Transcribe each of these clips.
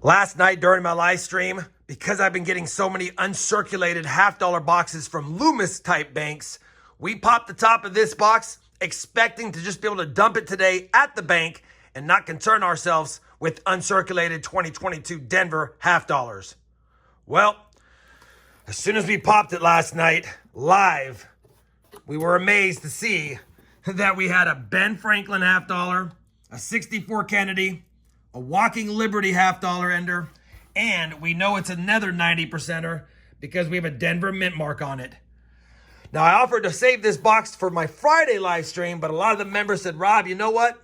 Last night during my live stream, because I've been getting so many uncirculated half-dollar boxes from Loomis type banks, we popped the top of this box expecting to just be able to dump it today at the bank and not concern ourselves with uncirculated 2022 Denver half dollars. Well, as soon as we popped it last night live, we were amazed to see that we had a Ben Franklin half dollar, a 64 Kennedy, a Walking Liberty half dollar ender, and we know it's another 90%er because we have a Denver mint mark on it. Now, I offered to save this box for my Friday live stream, but a lot of the members said, Rob, you know what?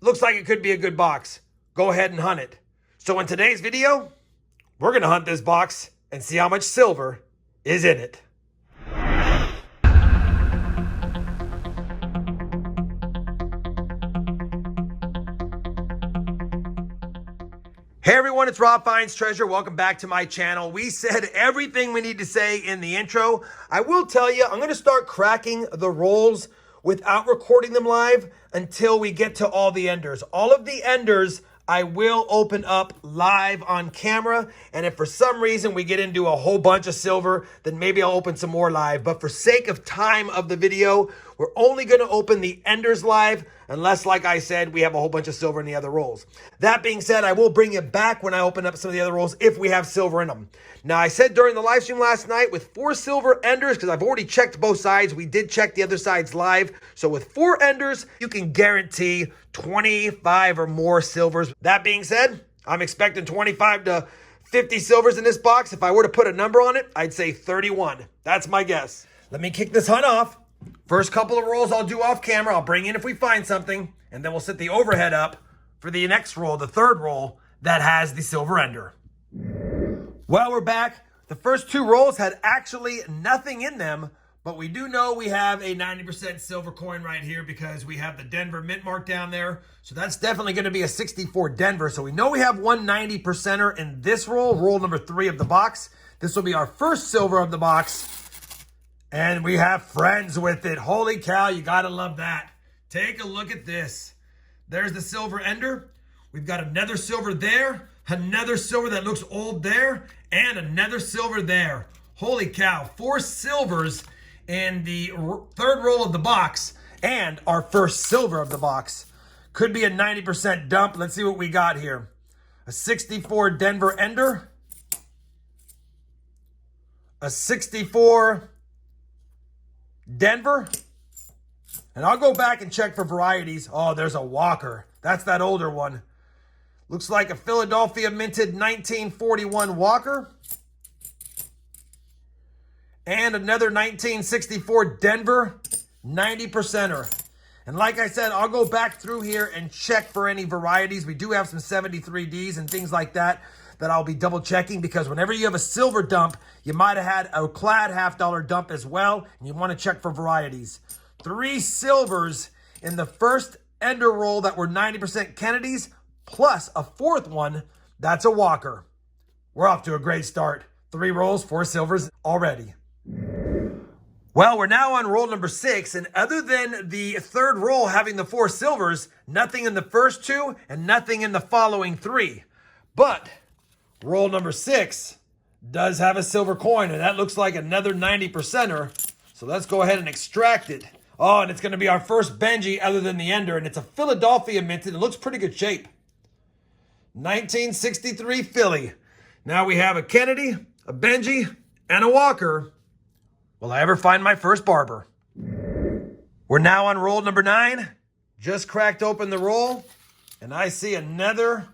Looks like it could be a good box. Go ahead and hunt it. So in today's video, we're going to hunt this box and see how much silver is in it. Hey everyone, it's RobFindsTreasure. Welcome back to my channel. We said everything we need to say in the intro. I will tell you, I'm going to start cracking the rolls without recording them live until we get to all the enders. All of the enders I will open up live on camera, and if for some reason we get into a whole bunch of silver, then maybe I'll open some more live. But for sake of time of the video, we're only going to open the enders live unless, like I said, we have a whole bunch of silver in the other rolls. That being said, I will bring it back when I open up some of the other rolls if we have silver in them. Now, I said during the live stream last night with 4 silver enders, because I've already checked both sides. We did check the other sides live. So with 4 enders, you can guarantee 25 or more silvers. That being said, I'm expecting 25 to 50 silvers in this box. If I were to put a number on it, I'd say 31. That's my guess. Let me kick this hunt off. First couple of rolls I'll do off camera. I'll bring in if we find something, and then we'll set the overhead up for the next roll, the third roll that has the silver ender. Well, we're back. The first 2 rolls had actually nothing in them, but we do know we have a 90% silver coin right here because we have the Denver mint mark down there. So that's definitely going to be a 64 Denver. So we know we have 190%er in this roll, roll number 3 of the box. This will be our first silver of the box. And we have friends with it. Holy cow, you got to love that. Take a look at this. There's the silver ender. We've got another silver there, another silver that looks old there, and another silver there. Holy cow, 4 silvers in the third roll of the box and our first silver of the box. Could be a 90% dump. Let's see what we got here. A 64 Denver ender, a 64 Denver, and I'll go back and check for varieties. Oh, there's a Walker. That's that older one. Looks like a Philadelphia minted 1941 Walker. And another 1964 Denver 90%er. And like I said, I'll go back through here and check for any varieties. We do have some 73Ds and things like that I'll be double checking, because whenever you have a silver dump, you might have had a clad half dollar dump as well, and you want to check for varieties. 3 silvers in the first ender roll that were 90% Kennedys, plus a 4th one that's a Walker. We're off to a great start. 3 rolls, 4 silvers already. Well, we're now on roll number 6, and other than the third roll having the 4 silvers, nothing in the first 2 and nothing in the following 3. But roll number 6 does have a silver coin, and that looks like another 90%er. So let's go ahead and extract it. Oh, and it's going to be our first Benji other than the ender, and it's a Philadelphia minted. It looks pretty good shape. 1963 Philly. Now we have a Kennedy, a Benji, and a Walker. Will I ever find my first barber? We're now on roll number 9. Just cracked open the roll, and I see another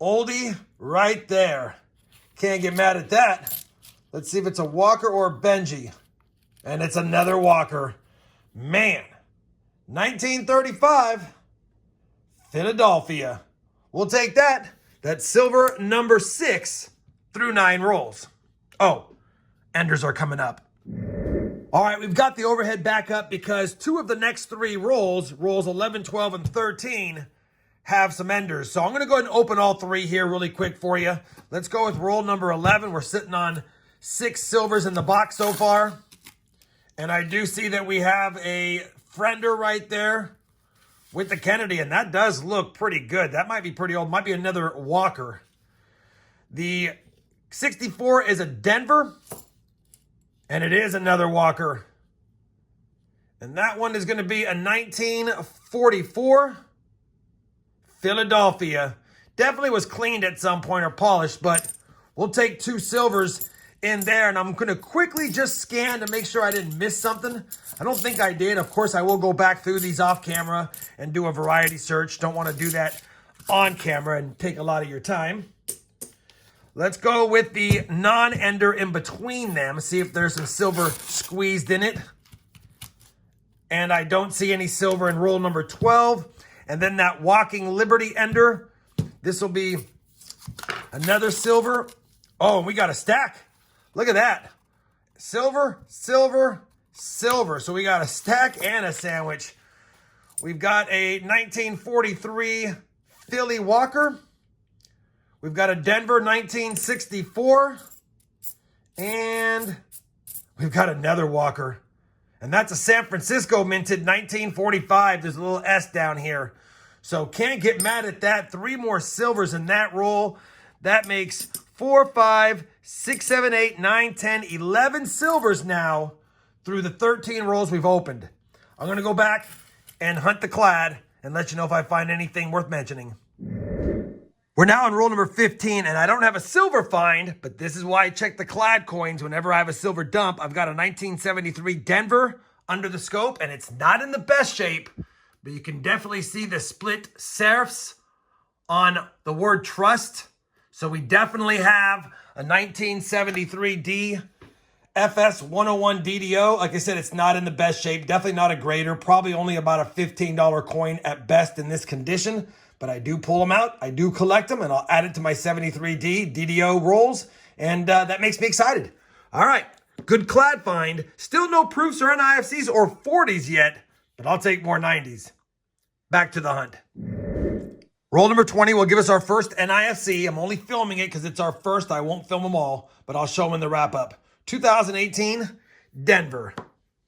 oldie right there. Can't get mad at that. Let's see if it's a Walker or a Benji. And it's another Walker. Man, 1935 Philadelphia. We'll take that. That's silver number 6 through 9 rolls. Oh, enders are coming up. All right, we've got the overhead back up because 2 of the next 3 rolls, rolls 11, 12, and 13, have some enders. So I'm going to go ahead and open all 3 here really quick for you. Let's go with roll number 11. We're sitting on 6 silvers in the box so far. And I do see that we have a friender right there with the Kennedy, and that does look pretty good. That might be pretty old. Might be another Walker. The 64 is a Denver, and it is another Walker. And that one is going to be a 1944 Philadelphia. Definitely was cleaned at some point or polished, but we'll take 2 silvers in there. And I'm going to quickly just scan to make sure I didn't miss something. I don't think I did. Of course, I will go back through these off camera and do a variety search. Don't want to do that on camera and take a lot of your time. Let's go with the non-ender in between them. See if there's some silver squeezed in it. And I don't see any silver in roll number 12. And then that Walking Liberty ender. This will be another silver. Oh, and we got a stack. Look at that. Silver, silver, silver. So we got a stack and a sandwich. We've got a 1943 Philly Walker. We've got a Denver 1964. And we've got another Walker. And that's a San Francisco minted 1945. There's a little S down here. So can't get mad at that. 3 more silvers in that roll. That makes 4, 5, 6, 7, 8, 9, 10, 11 silvers now through the 13 rolls we've opened. I'm going to go back and hunt the clad and let you know if I find anything worth mentioning. We're now on roll number 15, and I don't have a silver find, but this is why I check the clad coins whenever I have a silver dump. I've got a 1973 Denver under the scope, and it's not in the best shape, but you can definitely see the split serifs on the word trust. So we definitely have a 1973 D FS 101 DDO. Like I said, it's not in the best shape. Definitely not a grader. Probably only about a $15 coin at best in this condition. But I do pull them out. I do collect them, and I'll add it to my 73D DDO rolls. And that makes me excited. All right. Good clad find. Still no proofs or NIFCs or 40s yet, but I'll take more 90s. Back to the hunt. Roll number 20 will give us our first NIFC. I'm only filming it because it's our first. I won't film them all, but I'll show them in the wrap-up. 2018, Denver.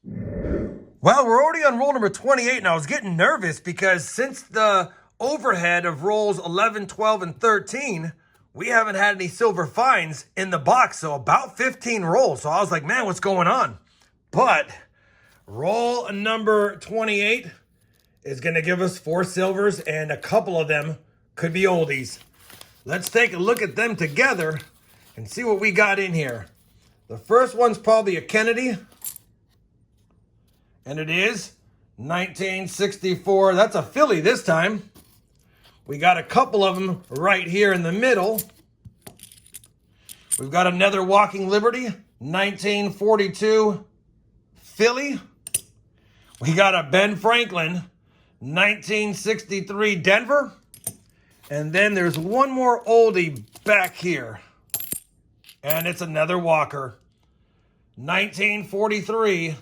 Well, we're already on roll number 28, and I was getting nervous because since the overhead of rolls 11, 12, and 13, we haven't had any silver finds in the box, so about 15 rolls. So I was like, man, what's going on? But roll number 28 is going to give us 4 silvers, and a couple of them could be oldies. Let's take a look at them together and see what we got in here. The first one's probably a Kennedy, and it is 1964. That's a Philly this time. We got a couple of them right here in the middle. We've got another Walking Liberty, 1942 Philly. We got a Ben Franklin, 1963 Denver. And then there's one more oldie back here. And it's another Walker, 1943.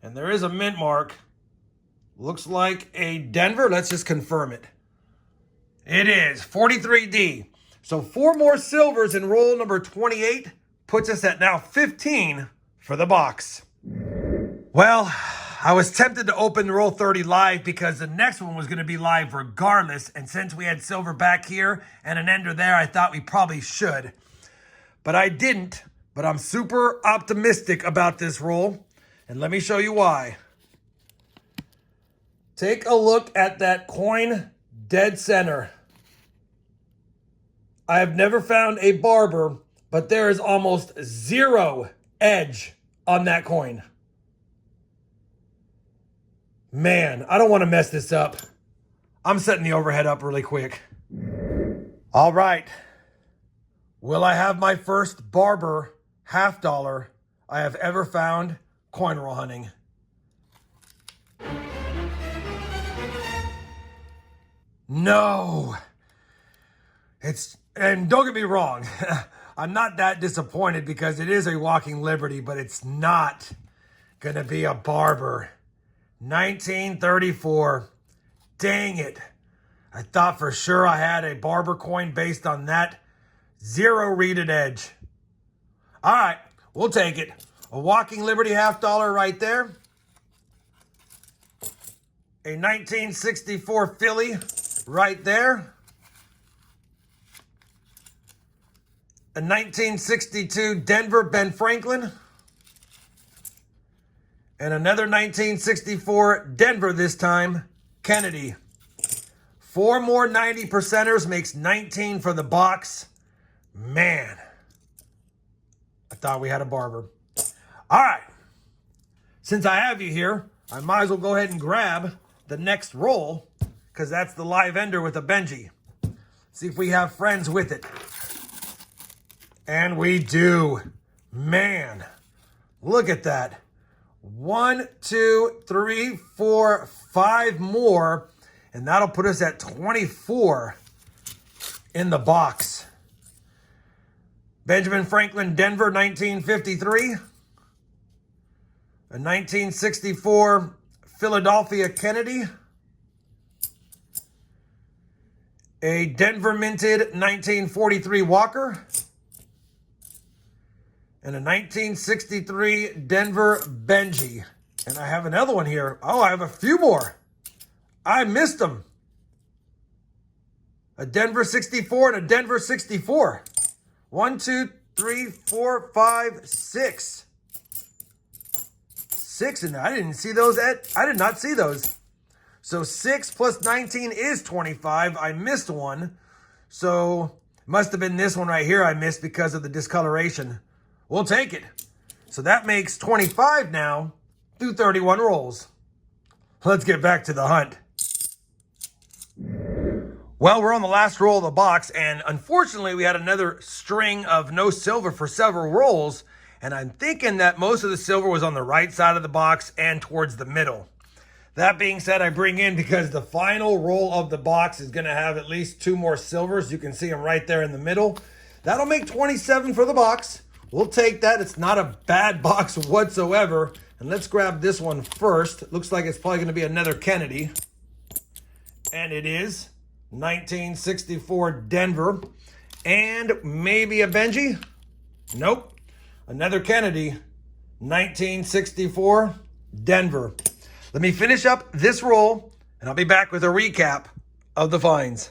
And there is a mint mark. Looks like a Denver. Let's just confirm it. It is 43D. So 4 more silvers in roll number 28 puts us at now 15 for the box. Well, I was tempted to open roll 30 live because the next one was going to be live regardless. And since we had silver back here and an ender there, I thought we probably should. But I didn't. But I'm super optimistic about this roll. And let me show you why. Take a look at that coin dead center. I have never found a barber, but there is almost 0 edge on that coin. Man, I don't want to mess this up. I'm setting the overhead up really quick. All right. Will I have my first barber $50 I have ever found coin roll hunting? No. And don't get me wrong, I'm not that disappointed because it is a Walking Liberty, but it's not gonna be a barber. 1934. Dang it. I thought for sure I had a barber coin based on that. 0 reeded edge. All right, we'll take it. A Walking Liberty $50 right there. A 1964 Philly right there. a 1962 Denver Ben Franklin, and another 1964 Denver this time, Kennedy. 4 more 90%ers makes 19 for the box. Man, I thought we had a barber. All right, since I have you here, I might as well go ahead and grab the next roll, because that's the live ender with a Benji. See if we have friends with it. And we do. Man, look at that. 1, 2, 3, 4, 5 more, and that'll put us at 24 in the box. Benjamin Franklin, Denver, 1953. A 1964 Philadelphia Kennedy. A Denver minted 1943 Walker. And a 1963 Denver Benji. And I have another one here. Oh, I have a few more. I missed them. A Denver 64 and a Denver 64. 1, 2, 3, 4, 5, 6. 6 in there. I didn't see those. I did not see those. So 6 plus 19 is 25. I missed one. So must have been this one right here I missed because of the discoloration. We'll take it. So that makes 25 now through 31 rolls. Let's get back to the hunt. Well, we're on the last roll of the box, and unfortunately we had another string of no silver for several rolls, and I'm thinking that most of the silver was on the right side of the box and towards the middle. That being said, I bring in because the final roll of the box is going to have at least 2 more silvers. You can see them right there in the middle. That'll make 27 for the box. We'll take that. It's not a bad box whatsoever. And let's grab this one first. It looks like it's probably going to be another Kennedy. And it is 1964 Denver. And maybe a Benji? Nope. Another Kennedy. 1964 Denver. Let me finish up this roll, and I'll be back with a recap of the finds.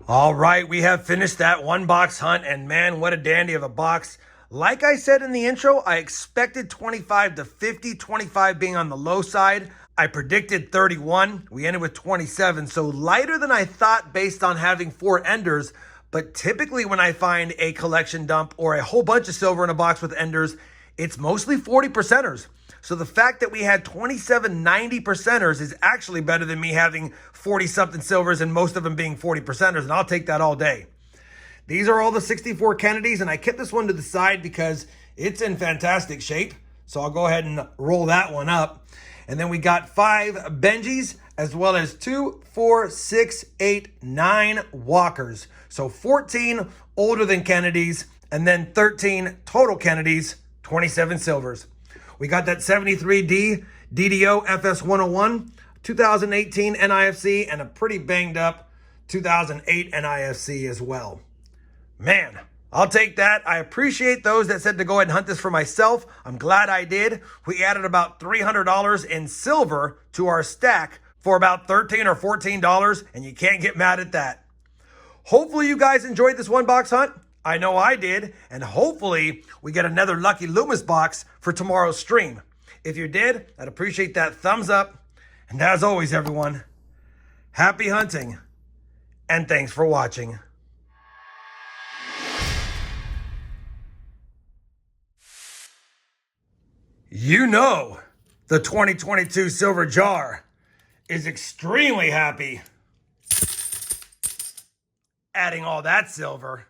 All right, we have finished that 1-box hunt, and man, what a dandy of a box. Like I said in the intro, I expected 25 to 50, 25 being on the low side. I predicted 31. We ended with 27, so lighter than I thought based on having 4 enders. But typically when I find a collection dump or a whole bunch of silver in a box with enders, it's mostly 40%ers. So the fact that we had 27 90%ers is actually better than me having 40-something silvers and most of them being 40%ers, and I'll take that all day. These are all the 64 Kennedys, and I kept this one to the side because it's in fantastic shape. So I'll go ahead and roll that one up. And then we got 5 Benjis, as well as 2, 4, 6, 8, 9 Walkers. So 14 older than Kennedys, and then 13 total Kennedys, 27 silvers. We got that 73D DDO FS101, 2018 NIFC, and a pretty banged up 2008 NIFC as well. Man, I'll take that. I appreciate those that said to go ahead and hunt this for myself. I'm glad I did. We added about $300 in silver to our stack for about $13 or $14, and you can't get mad at that. Hopefully you guys enjoyed this 1-box hunt. I know I did, and hopefully we get another lucky Loomis box for tomorrow's stream. If you did, I'd appreciate that thumbs up. And as always, everyone, happy hunting, and thanks for watching. You know the 2022 silver jar is extremely happy adding all that silver.